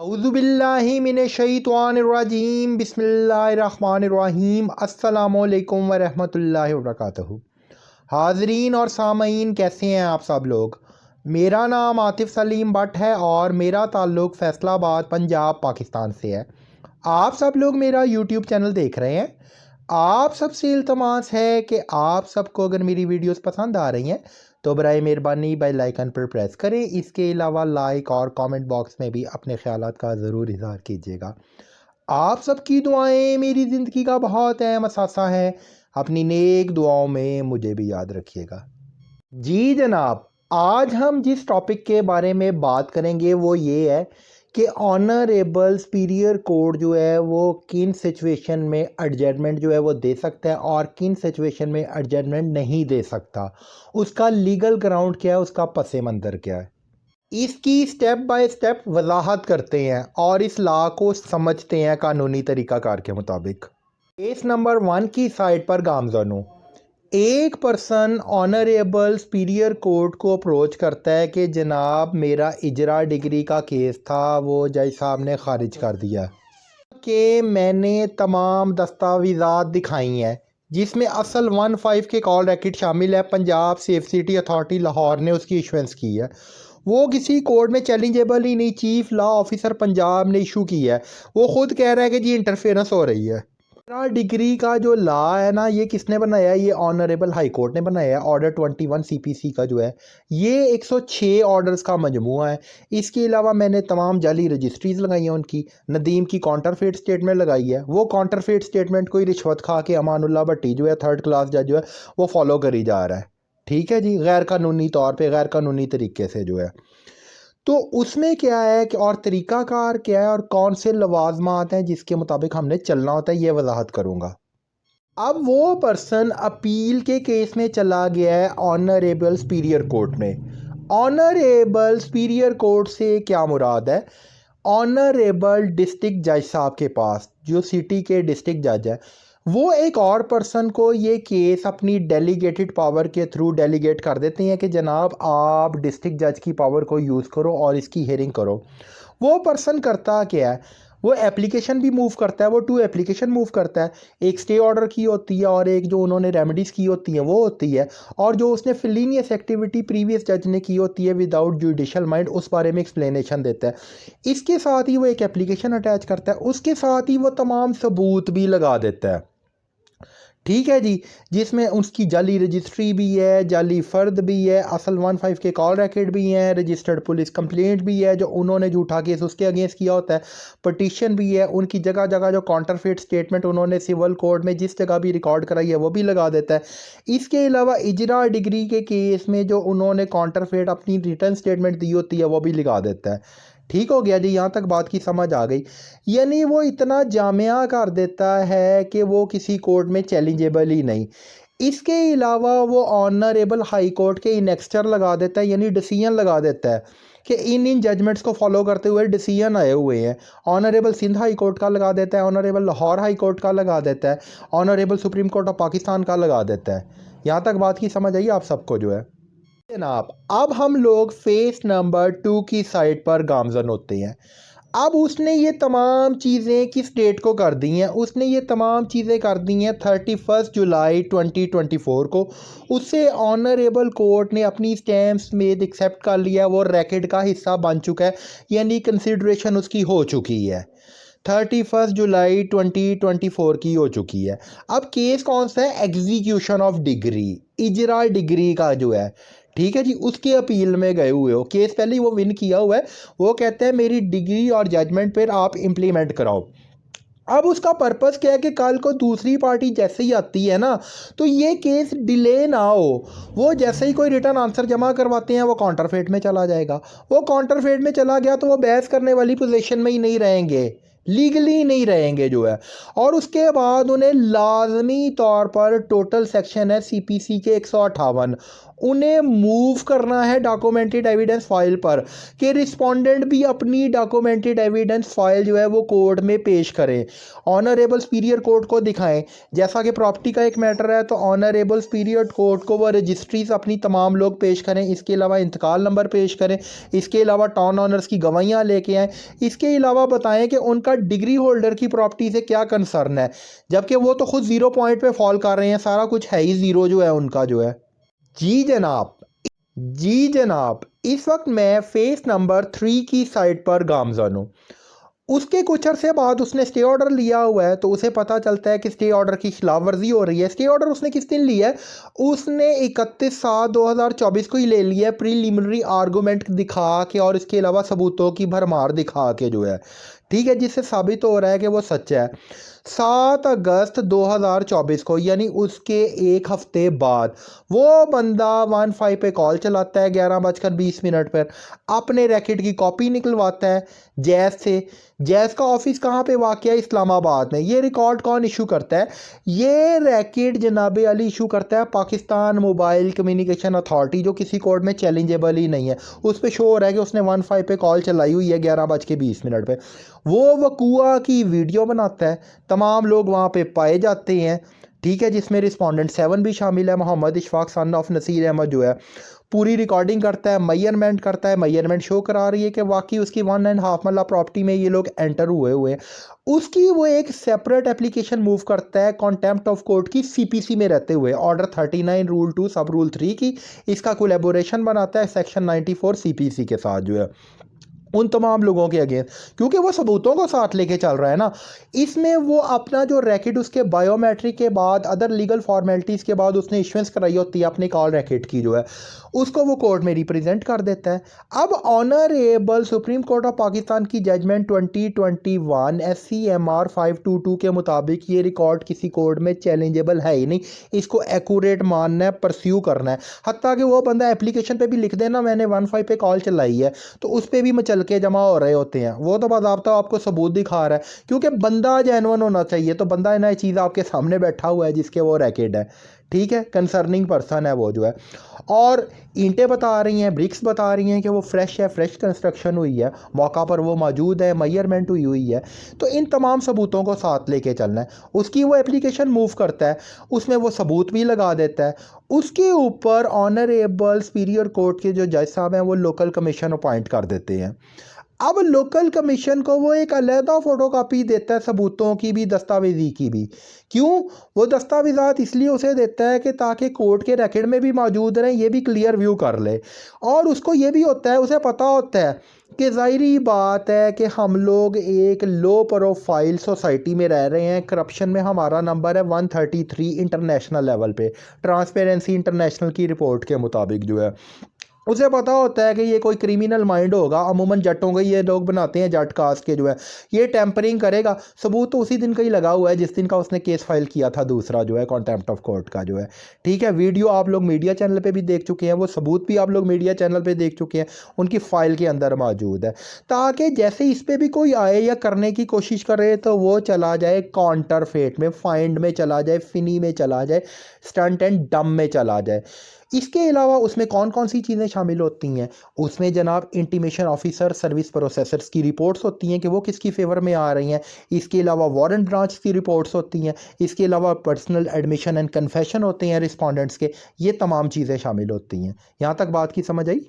औज़ुबिल्लाहिमिनश्शैतानिर्रजीम बिस्मिल्लाहिर्रहमानिर्रहीम अस्सलामुअलैकुम वरहमतुल्लाहि वबरकातुहू। हाज़रीन और सामईन, कैसे हैं आप सब लोग। मेरा नाम आतिफ़ सलीम भट्ट है और मेरा ताल्लुक़ फ़ैसलाबाद पंजाब पाकिस्तान से है। आप सब लोग मेरा यूट्यूब चैनल देख रहे हैं। आप सबसे इल्तमास है कि आप सबको अगर मेरी वीडियोस पसंद आ रही हैं तो बराए मेहरबानी बेल आइकन पर प्रेस करें। इसके अलावा लाइक और कमेंट बॉक्स में भी अपने ख़यालात का ज़रूर इज़हार कीजिएगा। आप सबकी दुआएं मेरी ज़िंदगी का बहुत अहम असासा है। अपनी नेक दुआओं में मुझे भी याद रखिएगा। जी जनाब, आज हम जिस टॉपिक के बारे में बात करेंगे वो ये है कि ऑनरेबल सुपीरियर कोर्ट जो है वो किन सिचुएशन में एडजमेंट जो है वो दे सकता है और किन सिचुएशन में एडजमेंट नहीं दे सकता। उसका लीगल ग्राउंड क्या है, उसका पस मंज़र क्या है, इसकी स्टेप बाय स्टेप वजाहत करते हैं और इस लॉ को समझते हैं कानूनी तरीक़ाकार के मुताबिक। केस नंबर 1 की साइड पर गामज़ानो एक पर्सन ऑनरेबल सुपीरियर कोर्ट को अप्रोच करता है कि जनाब मेरा इजरा डिग्री का केस था, वो जज साहब ने ख़ारिज कर दिया कि मैंने तमाम दस्तावेज़ात दिखाई हैं जिसमें असल 15 के कॉल रैकेट शामिल है। Punjab safe city authority Lahore ने उसकी इशुएंस की है। वो किसी कोर्ट में चैलेंजेबल ही नहीं, चीफ लॉ ऑफिसर पंजाब ने इशू की है। वो ख़ुद कह रहा है कि जी इंटरफेरेंस हो रही है। डिग्री का जो लॉ है ना, ये किसने बनाया है? ये ऑनरेबल हाई कोर्ट ने बनाया है। ऑर्डर 21 सीपीसी का जो है ये 106 ऑर्डर्स का मजमूआ है। इसके अलावा मैंने तमाम जाली रजिस्ट्रीज लगाई हैं उनकी। नदीम की काउंटरफेट स्टेटमेंट लगाई है। वो काउंटरफेट स्टेटमेंट कोई रिश्वत खा के अमानुल्लाह भट्टी जो है थर्ड क्लास जज जो है वो फॉलो करी जा रहा है। ठीक है जी, गैर कानूनी तौर पर, गैर कानूनी तरीके से जो है। तो उसमें क्या है कि और तरीक़ाकार क्या है और कौन से लवाजमात हैं जिसके मुताबिक हमने चलना होता है, ये वजाहत करूँगा। अब वो पर्सन अपील के केस में चला गया है ऑनरेबल सुपीरियर कोर्ट में। ऑनरेबल सुपीरियर कोर्ट से क्या मुराद है? ऑनरेबल डिस्ट्रिक्ट जज साहब के पास, जो सिटी के डिस्ट्रिक्ट जज है, वो एक और पर्सन को ये केस अपनी डेलीगेटेड पावर के थ्रू डेलीगेट कर देते हैं कि जनाब आप डिस्ट्रिक्ट जज की पावर को यूज़ करो और इसकी हेयरिंग करो। वो पर्सन करता क्या है? वो एप्लीकेशन भी मूव करता है। वो 2 एप्लीकेशन मूव करता है। एक स्टे ऑर्डर की होती है और एक जो उन्होंने रेमेडीज़ की होती हैं वो होती है। और जो उसने फिलीनियस एक्टिविटी प्रीवियस जज ने की होती है विदाउट जुडिशल माइंड, उस बारे में एक्सप्लेनेशन देता है। इसके साथ ही वो एक एप्लीकेशन अटैच करता है। उसके साथ ही वो तमाम सबूत भी लगा देता है। ठीक है जी, जिसमें उसकी जाली रजिस्ट्री भी है, जाली फ़र्द भी है, असल 15 के कॉल रैकेट भी हैं, रजिस्टर्ड पुलिस कंप्लेंट भी है जो उन्होंने झूठा केस उसके अगेंस्ट किया होता है, पटिशन भी है, उनकी जगह जगह जो काउंटरफेट स्टेटमेंट उन्होंने सिविल कोर्ट में जिस जगह भी रिकॉर्ड कराई है वो भी लगा देता है। इसके अलावा इजरा डिग्री के केस में जो उन्होंने काउंटरफेट अपनी रिटर्न स्टेटमेंट दी होती है वो भी लगा देता है। ठीक हो गया जी, यहाँ तक बात की समझ आ गई। यानी वो इतना जामिया कर देता है कि वो किसी कोर्ट में चैलेंजेबल ही नहीं। इसके अलावा वो ऑनरेबल हाई कोर्ट के इनेक्स्चर लगा देता है, यानी डिसीजन लगा देता है कि इन जजमेंट्स को फॉलो करते हुए डिसीजन आए हुए हैं। ऑनरेबल सिंध हाई कोर्ट का लगा देता है, ऑनरेबल लाहौर हाई कोर्ट का लगा देता है, honourable supreme court of Pakistan का लगा देता है। यहाँ तक बात की समझ आई आप सबको जो है जनाब। अब हम लोग फेस नंबर 2 की साइड पर गामजन होते हैं। अब उसने ये तमाम चीज़ें किस डेट को कर दी हैं? उसने ये तमाम चीज़ें कर दी हैं 31 जुलाई 2024 को। उससे ऑनरेबल कोर्ट ने अपनी स्टैम्प्स में एक्सेप्ट कर लिया, वो रैकेट का हिस्सा बन चुका है, यानी कंसिड्रेशन उसकी हो चुकी है। 31 जुलाई 2024 की हो चुकी है। अब केस कौन सा है? Execution of degree, Ijra degree का जो है, ठीक है जी, उसके अपील में गए हुए हो। केस पहले ही वो विन किया हुआ है। वो कहते हैं मेरी डिग्री और जजमेंट पर आप इम्प्लीमेंट कराओ। अब उसका पर्पस क्या है कि कल को दूसरी पार्टी जैसे ही आती है ना, तो ये केस डिले ना हो। वो जैसे ही कोई रिटर्न आंसर जमा करवाते हैं वो काउंटरफेट में चला जाएगा। वो काउंटरफेट में चला गया तो वो बहस करने वाली पोजीशन में ही नहीं रहेंगे। लीगली नहीं रहेंगे जो है। और उसके बाद उन्हें लाजमी तौर पर टोटल सेक्शन है सीपीसी के 158, उन्हें मूव करना है डॉक्यूमेंटेड एविडेंस फाइल पर कि रिस्पोंडेंट भी अपनी डॉक्यूमेंटेड एविडेंस फाइल जो है वो कोर्ट में पेश करें, ऑनरेबल सुपीरियर कोर्ट को दिखाएं। जैसा कि प्रॉपर्टी का एक मैटर है तो ऑनरेबल सुपीरियर कोर्ट को वो रजिस्ट्रीज अपनी तमाम लोग पेश करें, इसके अलावा इंतकाल नंबर पेश करें, इसके अलावा टाउन ऑनर्स की गवाहियाँ लेके आएँ, इसके अलावा बताएं कि उनका डिग्री होल्डर की प्रॉपर्टी से क्या कंसर्न है, जबकि वो तो खुद 0 पॉइंट पे फॉल कर रहे हैं, सारा कुछ है ही ज़ीरो जो है उनका जो है। जी जनाब, जी जनाब, इस वक्त मैं फेस नंबर 3 की साइड पर गामजन हूँ। उसके कुछ अरसे बाद उसने स्टे ऑर्डर लिया हुआ है, तो उसे पता चलता है कि स्टे ऑर्डर की खिलाफ वर्जी हो रही है। स्टे ऑर्डर उसने किस दिन लिया है? उसने 31/7/2024 को ही ले लिया है, प्रीलिमिनरी आर्गूमेंट दिखा के और इसके अलावा सबूतों की भरमार दिखा के जो है, ठीक है, जिससे साबित हो रहा है कि वो सच्चा है। 7 अगस्त 2024 को यानी उसके एक हफ्ते बाद वो बंदा 15 पे कॉल चलाता है 11:20 पर, अपने रैकेट की कॉपी निकलवाता है जैज़ से। जैज़ का ऑफिस कहाँ पे वाक़ है? इस्लामाबाद में। ये रिकॉर्ड कौन इशू करता है? ये रैकेट जनाब अली इशू करता है पाकिस्तान मोबाइल कम्युनिकेशन अथॉरिटी, जो किसी कोर्ट में चैलेंजेबल ही नहीं है। उस पर शो हो रहा है कि उसने 15 पे कॉल चलाई हुई है 11:20 पे। वो वकूआ की वीडियो बनाता है, तमाम लोग वहाँ पे पाए जाते हैं, ठीक है, जिसमें रिस्पोंडेंट 7 भी शामिल है, मोहम्मद इशफाक सन ऑफ नसीर अहमद जो है। पूरी रिकॉर्डिंग करता है, मेजरमेंट करता है, मेजरमेंट शो करा रही है कि वाकई उसकी 1.5 मरला प्रॉपर्टी में ये लोग एंटर हुए हैं। उसकी वो एक सेपरेट एप्लीकेशन मूव करता है कॉन्टेम्प्ट ऑफ कोर्ट की सीपीसी में रहते हुए, ऑर्डर 39 रूल 2 सब रूल 3 की। इसका कोलैबोरेशन बनाता है सेक्शन 94 सीपीसी के साथ जो है, उन तमाम लोगों के अगेंस्ट, क्योंकि वो सबूतों को साथ लेके चल रहा है ना। इसमें वो अपना जो रैकेट उसके बायोमेट्रिक के बाद अदर लीगल फॉर्मेलिटीज़ के बाद उसने इश्यूएंस कराई होती है अपने कॉल रैकेट की जो है, उसको वो कोर्ट में रिप्रेजेंट कर देता है। अब honourable supreme court of Pakistan की जजमेंट 2021 SCMR 522 के मुताबिक ये रिकॉर्ड किसी कोर्ट में चैलेंजेबल है ही नहीं, इसको एक्यूरेट मानना है, परस्यू करना है। हत्ता कि वो बंदा एप्लीकेशन पे भी लिख देना मैंने 15 पे कॉल चलाई है, तो उस पर भी मचल के जमा हो रहे होते हैं, वो तो बाज़ाब्ता आपको सबूत दिखा रहा है, क्योंकि बंदा जेन्युइन होना चाहिए। तो बंदा इन्हें चीज़ आपके सामने बैठा हुआ है जिसके वो रैकेट है, ठीक है, कंसर्निंग पर्सन है वो जो है, और ईंटें बता रही हैं, ब्रिक्स बता रही हैं कि वो फ्रेश है, फ्रेश कंस्ट्रक्शन हुई है, मौका पर वो मौजूद है, मेजरमेंट हुई है। तो इन तमाम सबूतों को साथ लेके चलना है। उसकी वो एप्लीकेशन मूव करता है, उसमें वो सबूत भी लगा देता है। उसके ऊपर ऑनरेबल सुपीरियर कोर्ट के जो जज साहब हैं वो लोकल कमीशन अपॉइंट कर देते हैं। अब लोकल कमीशन को वो एक अलहदा फ़ोटोकॉपी देता है सबूतों की भी, दस्तावेज़ी की भी। क्यों? वो दस्तावेज़ात इसलिए उसे देता है कि ताकि कोर्ट के रिकॉर्ड में भी मौजूद रहें, ये भी क्लियर व्यू कर ले। और उसको ये भी होता है, उसे पता होता है कि ज़ाहिरी बात है कि हम लोग एक लो प्रोफाइल सोसाइटी में रह रहे हैं, करप्शन में हमारा नंबर है 133 इंटरनेशनल लेवल पे, ट्रांसपेरेंसी इंटरनेशनल की रिपोर्ट के मुताबिक जो है। उसे पता होता है कि ये कोई क्रिमिनल माइंड होगा, अमूमन जटों के ये लोग बनाते हैं, जट कास्ट के जो है, ये टेम्परिंग करेगा। सबूत तो उसी दिन का ही लगा हुआ है जिस दिन का उसने केस फाइल किया था दूसरा जो है, कॉन्टेम्प्ट ऑफ कोर्ट का जो है, ठीक है। वीडियो आप लोग मीडिया चैनल पे भी देख चुके हैं, वो सबूत भी आप लोग मीडिया चैनल पे देख चुके हैं, उनकी फाइल के अंदर मौजूद है, ताकि जैसे इस पर भी कोई आए या करने की कोशिश करे तो वो चला जाए काउंटर फेट में, फाइंड में चला जाए, फिनी में चला जाए, स्टंट एंड डम में चला जाए। इसके अलावा उसमें कौन कौन सी चीज़ें शामिल होती हैं? उसमें जनाब इंटीमेशन ऑफिसर, सर्विस प्रोसेसर्स की रिपोर्ट्स होती हैं कि वो किसकी फेवर में आ रही हैं। इसके अलावा वारंट ब्रांच की रिपोर्ट्स होती हैं। इसके अलावा पर्सनल एडमिशन एंड कन्फेशन होते हैं रिस्पोंडेंट्स के। ये तमाम चीज़ें शामिल होती हैं। यहाँ तक बात की समझ आई?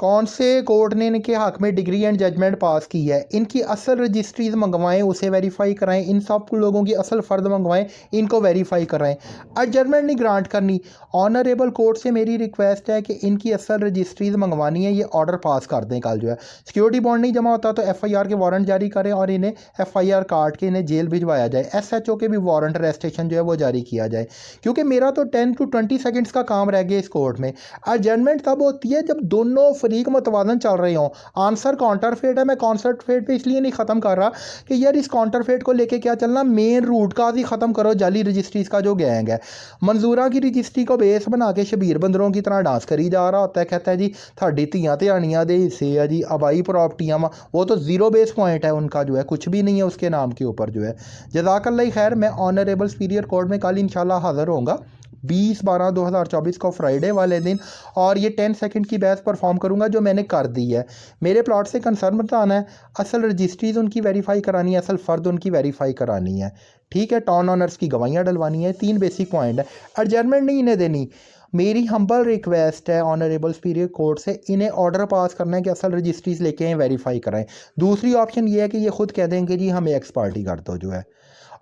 कौन से कोर्ट ने इनके हक़ में डिग्री एंड जजमेंट पास की है, इनकी असल रजिस्ट्रीज मंगवाएं, उसे वेरीफाई कराएं, इन सब लोगों की असल फ़र्द मंगवाएं, इनको वेरीफाई कराएं। एडजमेंट नहीं ग्रांट करनी। ऑनरेबल कोर्ट से मेरी रिक्वेस्ट है कि इनकी असल रजिस्ट्रीज मंगवानी है, ये ऑर्डर पास कर दें कल जो है। सिक्योरिटी बॉन्ड नहीं जमा होता तो FIR के वारंट जारी करें और इन्हें FIR काट के इन्हें जेल भिजवाया जाए। SHO के भी वारंट अरेस्टेशन जो है वो जारी किया जाए, क्योंकि मेरा तो 10 to 20 सेकेंड्स का काम रह गया इस कोर्ट में। एडजमेंट तब होती है जब दोनों फरीक मुतवाज़न चल रहे हों। आंसर काउंटरफेट है। मैं काउंटरफेट पे इसलिए नहीं ख़त्म कर रहा कि यार इस काउंटरफेट को लेके क्या चलना, मेन रूट काज ही ख़त्म करो। जाली रजिस्ट्रीज़ का जो गैंग है, मंजूरा की रजिस्ट्री को बेस बना के शबीर बंदरों की तरह डांस करी जा रहा होता है। कहता है जी साड़ी धियाँ धियानियाँ दे हिस्से है जी, आबाई प्रॉपर्टियाँ, वो तो ज़ीरो बेस पॉइंट है उनका, जो है कुछ भी नहीं है उसके नाम के ऊपर जो है। जज़ाकल्लाह खैर। मैं ऑनरेबल सुपीरियर कोर्ट में कल इंशाल्लाह हाज़िर होऊंगा 20/12/2024 को फ्राइडे वाले दिन, और ये 10 सेकंड की बहस परफॉर्म करूंगा जो मैंने कर दी है। मेरे प्लॉट से कंसर्न बताना है, असल रजिस्ट्रीज उनकी वेरीफाई करानी है, असल फ़र्द उनकी वेरीफाई करानी है। ठीक है, टाउन ऑनर्स की गवाहियाँ डलवानी है। 3 बेसिक पॉइंट है। एडजर्नमेंट नहीं इन्हें देनी। मेरी हम्बल रिक्वेस्ट है ऑनरेबल सुपीरियर कोर्ट से, इन्हें ऑर्डर पास करना है कि असल रजिस्ट्रीज लेके आएँ, वेरीफाई कराएं। दूसरी ऑप्शन ये है कि ये खुद कह देंगे जी हमें एक्स पार्टी कर दो जो है,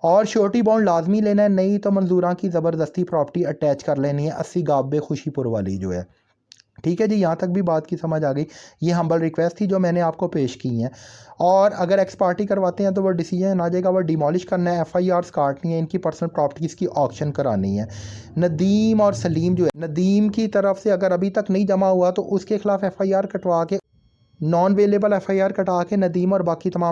और श्योरिटी बॉन्ड लाजमी लेना है, नहीं तो मंजूरा की ज़बरदस्ती प्रॉपर्टी अटैच कर लेनी है 80 गाबे खुशीपुर वाली जो है। ठीक है जी, यहाँ तक भी बात की समझ आ गई। ये हम्बल रिक्वेस्ट थी जो मैंने आपको पेश की हैं। और अगर एक्स पार्टी करवाते हैं तो वो डिसीजन आ जाएगा, वो डिमोलिश करना है, FIRs काटनी है, इनकी पर्सनल प्रॉपर्टीज़ की ऑक्शन करानी है। नदीम और सलीम जो है, नदीम की तरफ से अगर अभी तक नहीं जमा हुआ तो उसके खिलाफ FIR कटवा के, नॉन अवेलेबल FIR कटा के नदीम और बाकी तमाम